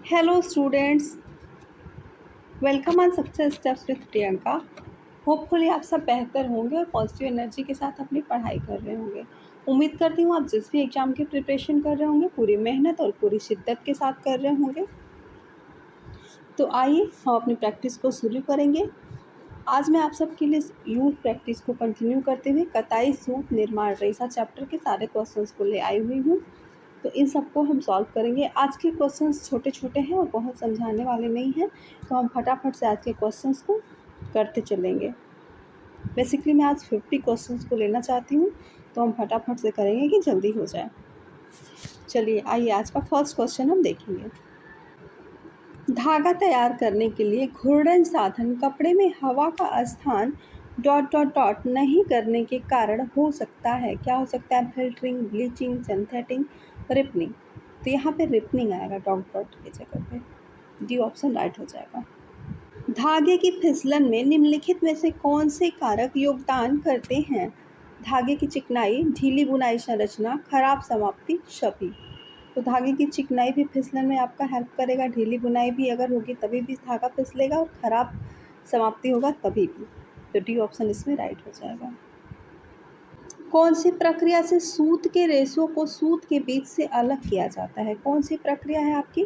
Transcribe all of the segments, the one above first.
Hello students, welcome on success steps with Priyanka. Hopefully आप सब बेहतर होंगे और पॉजिटिव एनर्जी के साथ अपनी पढ़ाई कर रहे होंगे। उम्मीद करती हूँ आप जिस भी एग्ज़ाम की प्रिपरेशन कर रहे होंगे पूरी मेहनत और पूरी शिद्दत के साथ कर रहे होंगे। तो आइए हम अपनी प्रैक्टिस को शुरू करेंगे। आज मैं आप सबके लिए यूथ प्रैक्टिस को कंटिन्यू करते हुए कताई सूत निर्माण रेशा चैप्टर के सारे क्वेश्चंस को ले आई हुई हूँ। तो इन सबको हम सॉल्व करेंगे। आज के क्वेश्चंस छोटे छोटे हैं और बहुत समझाने वाले नहीं हैं, तो हम फटाफट से आज के क्वेश्चंस को करते चलेंगे। बेसिकली मैं आज 50 क्वेश्चंस को लेना चाहती हूँ, तो हम फटाफट से करेंगे कि जल्दी हो जाए। चलिए आइए आज का फर्स्ट क्वेश्चन हम देखेंगे। धागा तैयार करने के लिए घूर्णन साधन कपड़े में हवा का स्थान डॉट डॉट डॉट नहीं करने के कारण हो सकता है। क्या हो सकता है? Filtering, bleaching, synthetic, ripening. तो यहाँ पे रिपनिंग आएगा डॉट डॉट की जगह पे। डी ऑप्शन राइट हो जाएगा। धागे की फिसलन में निम्नलिखित में से कौन से कारक योगदान करते हैं? धागे की चिकनाई, ढीली बुनाई संरचना, खराब समाप्ति, शपी। तो धागे की चिकनाई भी फिसलन में आपका हेल्प करेगा, ढीली बुनाई भी अगर होगी तभी भी धागा फिसलेगा और ख़राब समाप्ति होगा तभी भी। तो डी ऑप्शन इसमें राइट हो जाएगा। कौन सी प्रक्रिया से सूत के रेशों को सूत के बीच से अलग किया जाता है? कौन सी प्रक्रिया है आपकी?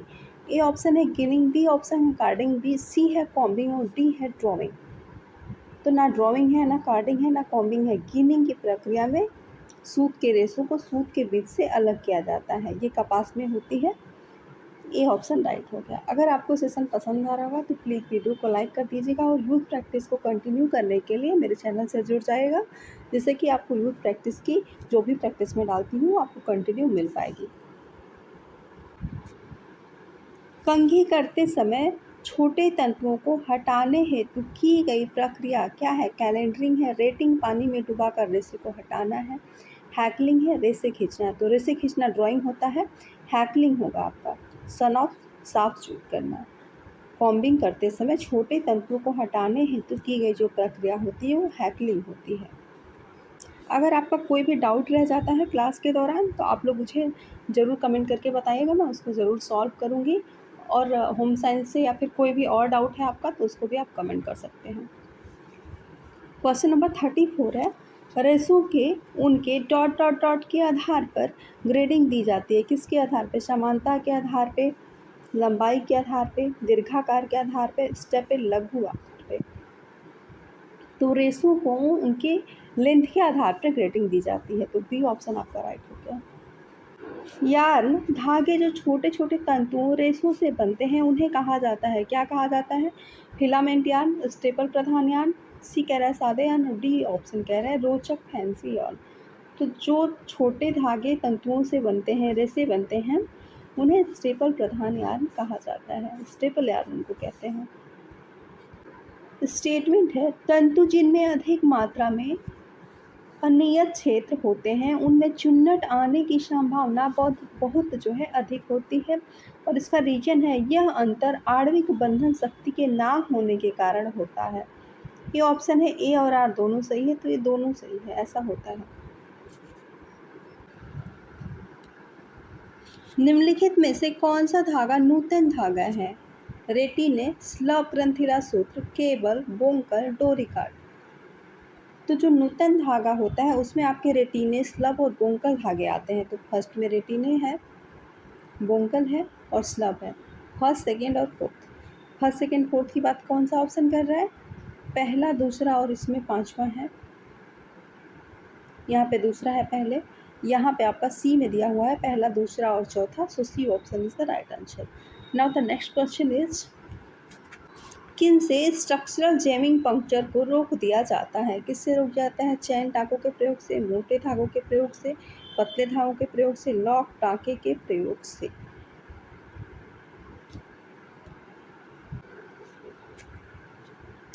ए ऑप्शन है गिनिंग, बी ऑप्शन है कार्डिंग, बी सी है कॉम्बिंग और डी है ड्रॉइंग। तो ना ड्रॉइंग है, ना कार्डिंग है, ना कॉम्बिंग है। गिनिंग की प्रक्रिया में सूत के रेशों को सूत के बीच से अलग किया जाता है। ये कपास में होती है। ए ऑप्शन राइट हो गया। अगर आपको सेशन पसंद आ रहा होगा तो प्लीज़ वीडियो को लाइक कर दीजिएगा और यूथ प्रैक्टिस को कंटिन्यू करने के लिए मेरे चैनल से जुड़ जाएगा, जिससे कि आपको यूथ प्रैक्टिस की जो भी प्रैक्टिस में डालती हूँ आपको कंटिन्यू मिल पाएगी। कंघी करते समय छोटे तंतुओं को हटाने हेतु की गई प्रक्रिया क्या है? कैलेंडरिंग है, रेटिंग, पानी में डुबाकर रेसे को हटाना है, हैकलिंग है, रेसे खींचना। तो रेसे खींचना ड्राइंग होता है, हैकलिंग होगा आपका सन ऑफ साफ चूक करना। कॉम्बिंग करते समय छोटे तंतुओं को हटाने हेतु की गई जो प्रक्रिया होती है वो हैकलिंग होती है। अगर आपका कोई भी डाउट रह जाता है क्लास के दौरान तो आप लोग मुझे ज़रूर कमेंट करके बताइएगा, मैं उसको ज़रूर सॉल्व करूँगी। और होम साइंस से या फिर कोई भी और डाउट है आपका तो उसको भी आप कमेंट कर सकते हैं। क्वेश्चन नंबर 34 है, रेशों के उनके डॉट डॉट डॉट के आधार पर ग्रेडिंग दी जाती है। किसके आधार पे? समानता के आधार पे, लंबाई के आधार पे, दीर्घाकार के आधार पे, स्टेप लघु आकार पे। तो रेशों को उनके लेंथ के आधार पर ग्रेडिंग दी जाती है। तो बी ऑप्शन आपका राइट हो गया। यार्न धागे जो छोटे छोटे तंतुओं रेशों से बनते हैं उन्हें कहा जाता है। क्या कहा जाता है? फिलामेंट यार्न, स्टेपल प्रधान यार्न, सी कह रहा है सादे यार्न, डी ऑप्शन कह रहा है रोचक फैंसी यार्न। तो जो छोटे धागे तंतुओं से बनते हैं, रेशे बनते हैं, उन्हें स्टेपल प्रधान यार्न कहा जाता है। स्टेपल यार्न उनको कहते हैं। स्टेटमेंट है, तंतु जिनमें अधिक मात्रा में अनियत क्षेत्र होते हैं उनमें चुन्नट आने की संभावना बहुत बहुत जो है अधिक होती है। और इसका रीजन है यह अंतर आणविक बंधन शक्ति के ना होने के कारण होता है। ये ऑप्शन है ए और आर दोनों सही है, तो ये दोनों सही है, ऐसा होता है। निम्नलिखित में से कौन सा धागा नूतन धागा है? रेटिने, स्लव ग्रंथिला सूत्र, केबल, बोंकर, डोरिकाट। तो जो नूतन धागा होता है उसमें आपके रेटिने, स्लब और बोंकल धागे आते हैं। तो फर्स्ट में रेटिने है, बोंकल है और स्लब है। फर्स्ट, सेकेंड और फोर्थ। फर्स्ट, सेकेंड, फोर्थ की बात कौन सा ऑप्शन कर रहा है? पहला, दूसरा और इसमें पांचवा है। यहाँ पे दूसरा है पहले, यहाँ पे आपका सी में दिया हुआ है पहला, दूसरा और चौथा। So C option is the right answer. Now the next question is, किन से स्ट्रक्चरल जैमिंग पंक्चर को रोक दिया जाता है? किससे रोक जाता है? चैन टाँकों के प्रयोग से, मोटे धागों के प्रयोग से, पतले धागों के प्रयोग से, लॉक टाँके के प्रयोग से।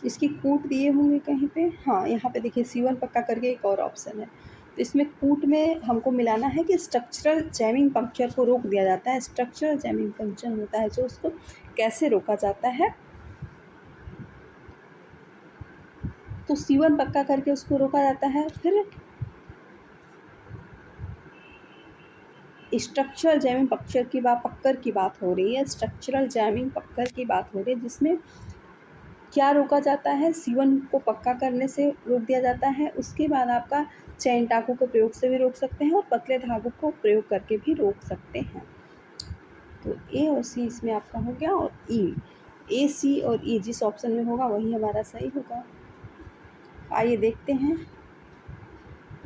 इसकी कूट दिए होंगे कहीं पे। हाँ, यहाँ पे देखिए C1 पक्का करके एक और ऑप्शन है। तो इसमें कूट में हमको मिलाना है कि स्ट्रक्चरल जैमिंग पंक्चर को रोक दिया जाता है। स्ट्रक्चरल जैमिंग पंक्चर होता है जो उसको कैसे रोका जाता है, तो C1 पक्का करके उसको रोका जाता है। फिर स्ट्रक्चरल जैमिंग पक्कर की बात हो रही है। स्ट्रक्चरल जैमिंग पक्कर की बात हो रही है, जिसमें क्या रोका जाता है, C1 को पक्का करने से रोक दिया जाता है। उसके बाद आपका चैन टाकों के प्रयोग से भी रोक सकते हैं और पतले धागों को प्रयोग करके भी रोक सकते हैं। तो ए और सी इसमें आपका हो गया, और ई, ए, सी और ई जिस ऑप्शन में होगा वही हमारा सही होगा। आइए देखते हैं,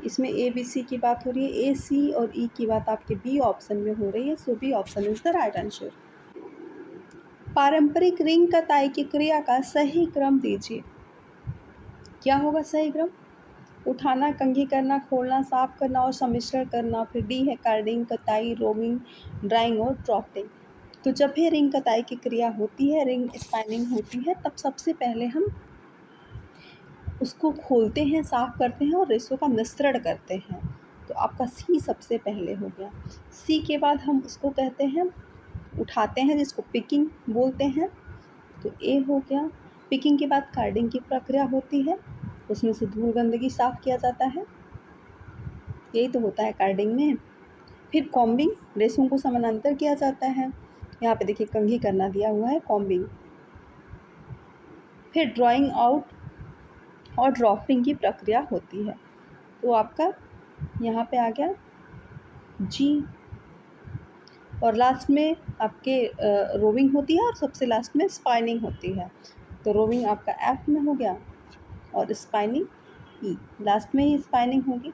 इसमें ए बी सी की बात हो रही है, ए सी और ई की बात आपके बी ऑप्शन में हो रही है। So B option is the right answer. पारंपरिक रिंग कताई की क्रिया का सही क्रम दीजिए। क्या होगा सही क्रम? उठाना, कंघी करना, खोलना, साफ करना और सम्मिश्रण करना। फिर डी है कार्डिंग, कताई, रोमिंग, ड्राइंग और ड्रॉफ्टिंग। तो जब भी रिंग कताई की क्रिया होती है, रिंग स्पाइनिंग होती है, तब सबसे पहले हम उसको खोलते हैं, साफ करते हैं और रेशों का मिश्रण करते हैं। तो आपका सी सबसे पहले हो गया। सी के बाद हम उसको कहते हैं उठाते हैं, जिसको पिकिंग बोलते हैं। तो ए हो गया। पिकिंग के बाद कार्डिंग की प्रक्रिया होती है, उसमें से धूल गंदगी साफ किया जाता है, यही तो होता है कार्डिंग में। फिर कॉम्बिंग, रेशों को समानांतर किया जाता है। यहाँ पे देखिए कंघी करना दिया हुआ है, कॉम्बिंग। फिर ड्राइंग आउट और ड्राफ्टिंग की प्रक्रिया होती है। तो आपका यहाँ पे आ गया जी। और लास्ट में आपके रोविंग होती है और सबसे लास्ट में स्पाइनिंग होती है। तो रोविंग आपका एफ में हो गया और स्पाइनिंग ई, लास्ट में ही स्पाइनिंग होगी।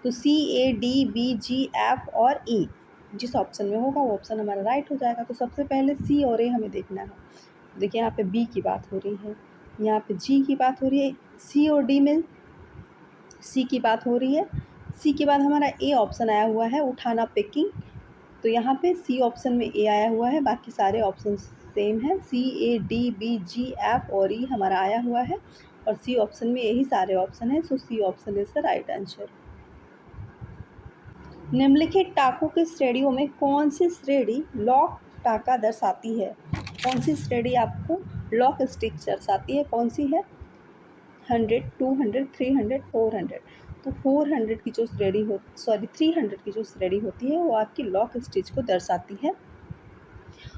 तो सी, ए, डी, बी, जी, एफ और ई जिस ऑप्शन में होगा वो ऑप्शन हमारा राइट हो जाएगा। तो सबसे पहले सी और ए हमें देखना है। देखिए यहाँ पे बी की बात हो रही है, यहाँ पे जी की बात हो रही है, सी और डी में सी की बात हो रही है। सी के बाद हमारा ए ऑप्शन आया हुआ है, उठाना, पिकिंग। तो यहाँ पे सी ऑप्शन में ए आया हुआ है, बाकी सारे ऑप्शन सेम है। सी, ए, डी, बी, जी, एफ और ई हमारा आया हुआ है, और सी ऑप्शन में यही सारे ऑप्शन है। So C option is the right answer. निम्नलिखित टाकों की श्रेणियों में कौन सी श्रेणी लॉक टाका दर्शाती है? कौन सी श्रेणी आपको लॉक स्टिच दर्शाती है? कौन सी है? 100, 200, 300, 400। तो 400 की जो श्रेणी 300 की जो श्रेणी होती है वो आपकी लॉक स्टिच को दर्शाती है,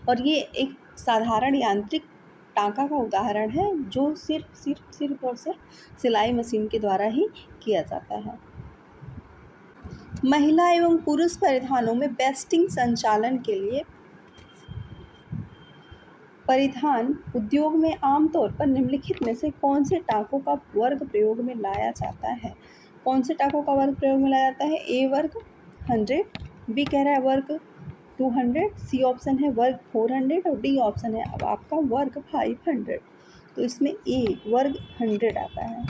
और ये एक साधारण यांत्रिक टाँका का उदाहरण है जो सिर्फ और सिर्फ सिलाई मशीन के द्वारा ही किया जाता है। महिला एवं पुरुष परिधानों में बेस्टिंग संचालन के लिए परिधान उद्योग में आमतौर पर निम्नलिखित में से कौन से टाकों का वर्ग प्रयोग में लाया जाता है? कौन से टाकों का वर्ग प्रयोग में लाया जाता है? ए वर्ग 100, बी कह रहा है वर्ग 200, सी ऑप्शन है वर्ग 400 और डी ऑप्शन है अब आपका वर्ग 500। तो इसमें ए वर्ग 100 आता है।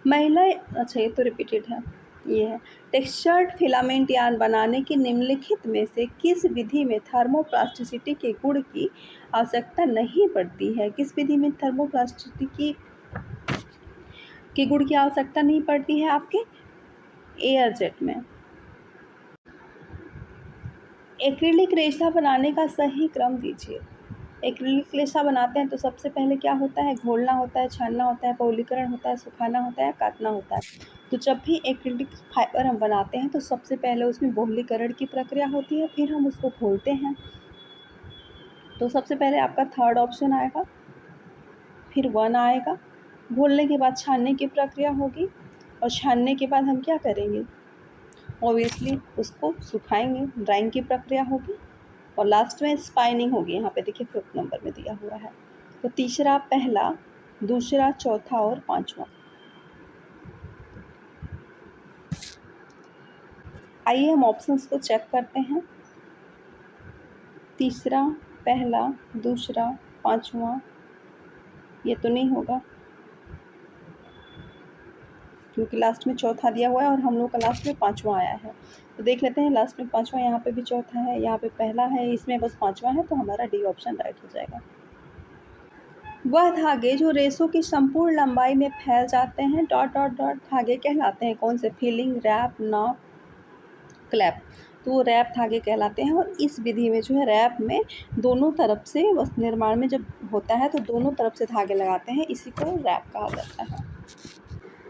महिला, अच्छा ये तो रिपीटेड है, ये है टेक्सचर्ड फिलामेंट यार्न बनाने की निम्नलिखित में से किस विधि में थर्मोप्लास्टिसिटी के गुण की आवश्यकता नहीं पड़ती है? किस विधि में थर्मोप्लास्टिसिटी के गुण की आवश्यकता नहीं पड़ती है? आपके एयर जेट में। एक्रिलिक रेशा बनाने का सही क्रम दीजिए। एक्रिलिक रेशा बनाते हैं तो सबसे पहले क्या होता है? घोलना होता है, छानना होता है, पौलीकरण होता है, सुखाना होता है, काटना होता है। तो जब भी एक्रिलिक फाइबर हम बनाते हैं तो सबसे पहले उसमें बहुलीकरण की प्रक्रिया होती है, फिर हम उसको घोलते हैं। तो सबसे पहले आपका थर्ड ऑप्शन आएगा, फिर 1 आएगा। घोलने के बाद छानने की प्रक्रिया होगी, और छानने के बाद हम क्या करेंगे? ऑब्वियसली उसको सुखाएंगे, ड्राइंग की प्रक्रिया होगी, और लास्ट में स्पाइनिंग होगी। यहाँ पे देखिए 5th नंबर में दिया हुआ है। तो तीसरा, पहला, दूसरा, चौथा और 5वां। आइए हम ऑप्शंस को चेक करते हैं। तीसरा, पहला, दूसरा, 5वां, ये तो नहीं होगा क्योंकि लास्ट में चौथा दिया हुआ है और हम लोग का लास्ट में 5वां आया है। तो देख लेते हैं, लास्ट में 5वां, यहाँ पे भी चौथा है, यहाँ पे पहला है, इसमें बस 5वां है। तो हमारा डी ऑप्शन राइट हो जाएगा। वह धागे जो रेशों की संपूर्ण लंबाई में फैल जाते हैं धागे कहलाते हैं कौन से? Feeling, wrap, knop, clap. तो वो रैप धागे कहलाते हैं, और इस विधि में जो है रैप में दोनों तरफ से वस्त्र निर्माण में जब होता है तो दोनों तरफ से धागे लगाते हैं, इसी को रैप कहा जाता है।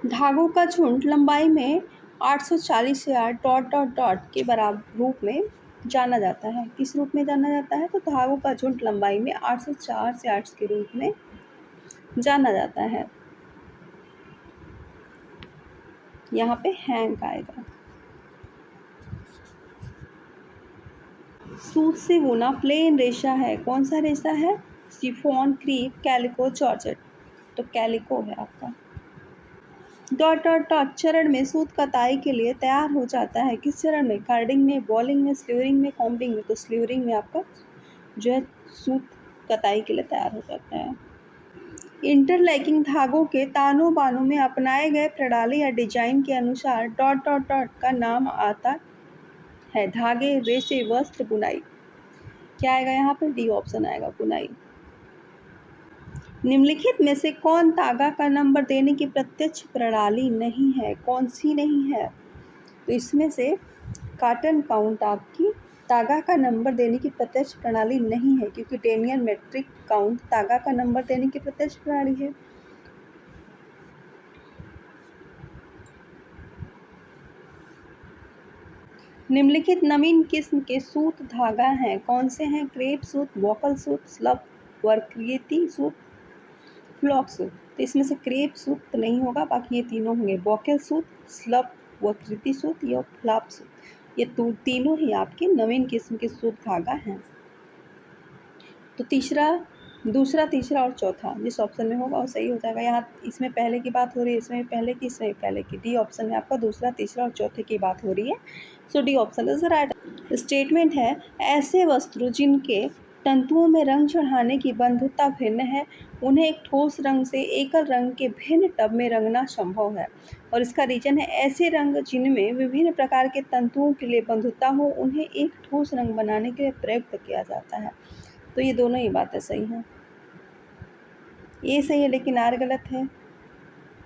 धागों का झुंड लंबाई में 840 या डॉट डॉट डॉट के बराबर रूप में जाना जाता है। किस रूप में जाना जाता है? तो धागों का झुंड लंबाई में 804 यार्ड्स के रूप में जाना जाता है। यहाँ पे हैंक आएगा। सूत से बुना प्लेन रेशा है। कौन सा रेशा है? Chiffon, crepe, calico, georgette. तो कैलिको है आपका। डॉट डॉट डॉट चरण में सूत कताई के लिए तैयार हो जाता है। किस चरण में? कार्डिंग में, बॉलिंग में, स्लीवरिंग में, कॉम्बिंग में। तो स्लीवरिंग में आपका जो है सूत कताई के लिए तैयार हो जाता है। इंटरलॉकिंग धागों के तानों बानों में अपनाए गए प्रणाली या डिजाइन के अनुसार डॉट डॉट डॉट का नाम आता है। धागे, रेशे, वस्त्र, बुनाई। क्या आएगा यहाँ पर? डी ऑप्शन आएगा, बुनाई। निम्नलिखित में से कौन तागा का नंबर देने की प्रत्यक्ष प्रणाली नहीं है? कौन सी नहीं है? तो इसमें से कॉटन काउंट आपकी तागा का नंबर देने की प्रत्यक्ष प्रणाली नहीं है, क्योंकि डेनियल मेट्रिक काउंट तागा का नंबर देने की प्रत्यक्ष प्रणाली है। निम्नलिखित नवीन किस्म के सूत धागा हैं। कौन से हैं? क्रेप सूत, वॉकल सूत, स्लब वर्कृति सूत, फ्लॉक सूत। तो इसमें से क्रेप सूत तो नहीं होगा, बाकी ये तीनों होंगे। वॉकल सूत, स्लब वर्कृति सूत या फ्लॉक सूत, ये तीनों ही आपके नवीन किस्म के सूत धागा हैं। तो दूसरा, तीसरा और चौथा जिस ऑप्शन में होगा वो सही हो जाएगा। यहाँ इसमें पहले की बात हो रही है, इसमें पहले की, इसमें पहले की। डी ऑप्शन में आपका दूसरा, तीसरा और चौथे की बात हो रही है। So D option is right. Statement है, ऐसे वस्त्र जिनके तंतुओं में रंग चढ़ाने की बंधुता भिन्न है, उन्हें एक ठोस रंग से एकल रंग के भिन्न टब में रंगना संभव है। और इसका रीजन है, ऐसे रंग जिनमें विभिन्न प्रकार के तंतुओं के लिए बंधुता हो, उन्हें एक ठोस रंग बनाने के लिए प्रयुक्त किया जाता है। तो ये दोनों ही बातें सही हैं। ए सही है लेकिन आर गलत है।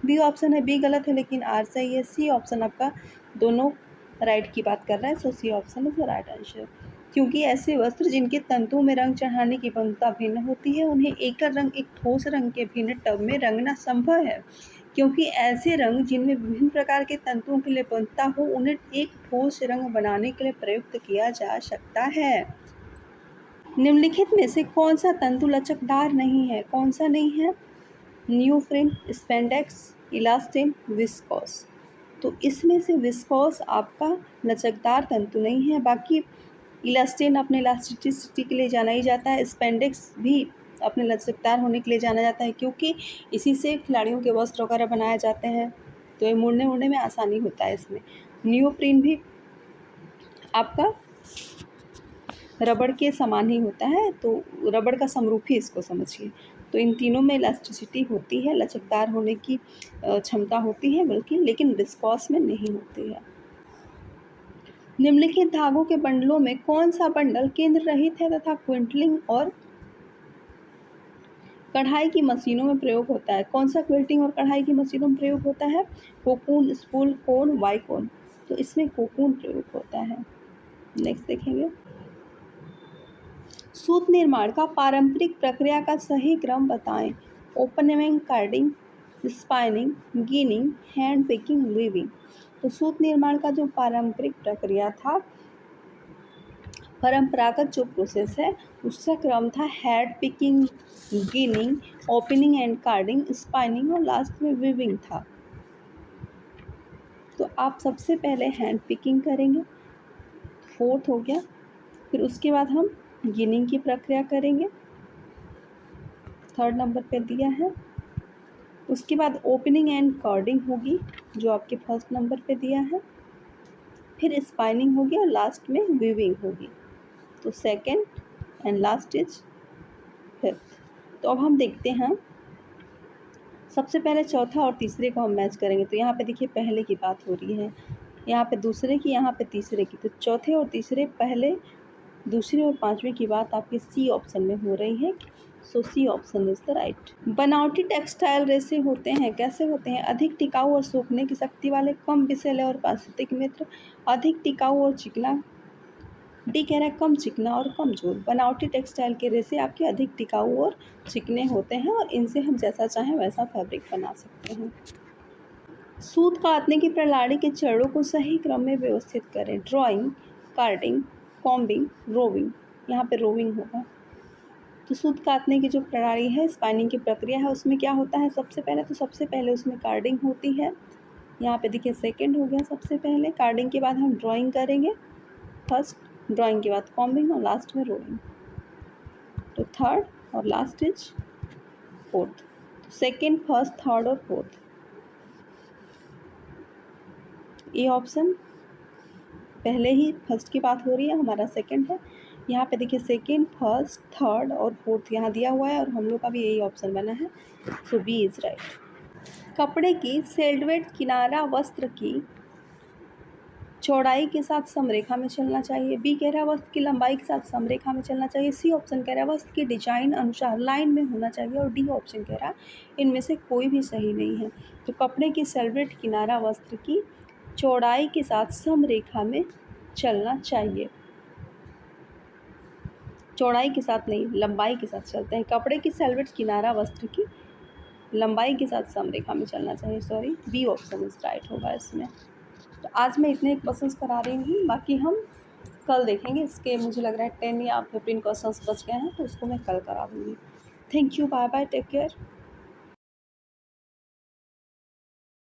बी ऑप्शन है, बी गलत है लेकिन आर सही है। सी ऑप्शन आपका दोनों राइट की बात कर रहा है। So C option is the right answer. क्योंकि ऐसे वस्त्र जिनके तंतुओं में रंग चढ़ाने की बंधुता भिन्न होती है, उन्हें एकल रंग एक ठोस रंग के भिन्न टब में रंगना संभव है। क्योंकि ऐसे रंग जिनमें विभिन्न प्रकार के तंतुओं के लिए बंधुता हो, उन्हें एक ठोस रंग बनाने के लिए प्रयुक्त किया जा सकता है। निम्नलिखित में से कौन सा तंतु लचकदार नहीं है? कौन सा नहीं है? न्यूफ्रिन, स्पेंडेक्स, इलास्टिन, विस्कोस। तो इसमें से विस्कोस आपका लचकदार तंतु नहीं है। बाकी इलास्टिन अपने इलास्टिसिटी के लिए जाना ही जाता है। स्पेंडेक्स भी अपने लचकदार होने के लिए जाना जाता है, क्योंकि इसी से खिलाड़ियों के वस्त्र वगैरह बनाए जाते हैं, तो ये मुड़ने में आसानी होता है इसमें। न्यूप्रिन भी आपका रबड़ के समान ही होता है, तो रबड़ का समरूप ही इसको समझिए। तो इन तीनों में इलास्टिसिटी होती है, लचकदार होने की क्षमता होती है, बल्कि लेकिन विस्कोस में नहीं होती है। निम्नलिखित धागों के बंडलों में कौन सा बंडल केंद्र रहित है तथा क्विल्टिंग और कढ़ाई की मशीनों में प्रयोग होता है? कौन सा क्विल्टिंग और कढ़ाई की मशीनों में प्रयोग होता है? कोकून, स्पूल, कोन, वाइकोन। तो इसमें कोकून प्रयोग होता है। नेक्स्ट देखेंगे, सूत निर्माण का पारंपरिक प्रक्रिया का सही क्रम बताएं। Opening, carding, spinning, ginning, hand picking, weaving. तो सूत निर्माण का जो पारंपरिक प्रक्रिया था, परंपरागत जो प्रोसेस है, उसका क्रम था hand picking, ginning, opening and carding, spinning और लास्ट में वीविंग था। तो आप सबसे पहले हैंड पिकिंग करेंगे, फोर्थ हो गया। फिर उसके बाद हम गिनिंग की प्रक्रिया करेंगे, थर्ड नंबर पे दिया है। उसके बाद ओपनिंग एंड कार्डिंग होगी, जो आपके फर्स्ट नंबर पे दिया है। फिर स्पाइनिंग होगी और लास्ट में वीविंग होगी। तो second and last is fifth. तो अब हम देखते हैं, सबसे पहले चौथा और तीसरे को हम मैच करेंगे। तो यहाँ पे देखिए पहले की बात हो रही है, यहाँ पे दूसरे की, यहाँ पे तीसरे की। तो चौथे और तीसरे, पहले, दूसरे और पांचवें की बात आपके सी ऑप्शन में हो रही है। So C option is the right. बनावटी टेक्सटाइल रेसे होते हैं, कैसे होते हैं? अधिक टिकाऊ और सूखने की शक्ति वाले, कम विषैले और पारिस्थितिक मित्र, अधिक टिकाऊ और चिकना। डी कह रहा है कम चिकना और कमजोर। बनावटी टेक्सटाइल के रेसे आपके अधिक टिकाऊ और चिकने होते हैं, और इनसे हम जैसा चाहें वैसा फैब्रिक बना सकते हैं। सूत काटने की प्रणाली के चरणों को सही क्रम में व्यवस्थित करें। Drawing, carding, combing, roving. यहाँ पे रोविंग होगा। तो सूत काटने की जो प्रणाली है, स्पाइनिंग की प्रक्रिया है, उसमें क्या होता है सबसे पहले उसमें कार्डिंग होती है। यहाँ पे देखिए सेकंड हो गया सबसे पहले। कार्डिंग के बाद हम ड्राइंग करेंगे फर्स्ट, ड्राइंग के बाद कॉम्बिंग और लास्ट में रोविंग। तो थर्ड और last is fourth. Second, first, third और फोर्थ। ये ऑप्शन पहले ही फर्स्ट की बात हो रही है, हमारा सेकंड है। यहाँ पे देखिए सेकंड, फर्स्ट, थर्ड और फोर्थ यहाँ दिया हुआ है और हम लोग का भी यही ऑप्शन बना है। So B is right. कपड़े की सेल्डवेट किनारा वस्त्र की चौड़ाई के साथ समरेखा में चलना चाहिए। बी कह रहा है वस्त्र की लंबाई के साथ समरेखा में चलना चाहिए। सी ऑप्शन कह रहा है वस्त्र की डिजाइन अनुसार लाइन में होना चाहिए। और डी ऑप्शन कह रहा है इनमें से कोई भी सही नहीं है। तो कपड़े की सेल्वेट किनारा वस्त्र की चौड़ाई के साथ समरेखा में चलना चाहिए। चौड़ाई के साथ नहीं, लंबाई के साथ चलते हैं। कपड़े की सेल्वेट किनारा वस्त्र की लंबाई के साथ समरेखा में चलना चाहिए। Sorry, B option is right होगा इसमें। तो आज मैं इतने क्वेश्चंस करा रही हूँ, बाकी हम कल देखेंगे। इसके मुझे लग रहा है 10 या 15 क्वेश्चंस बच गए हैं, तो उसको मैं कल करा दूँगी। Thank you, bye bye, take care.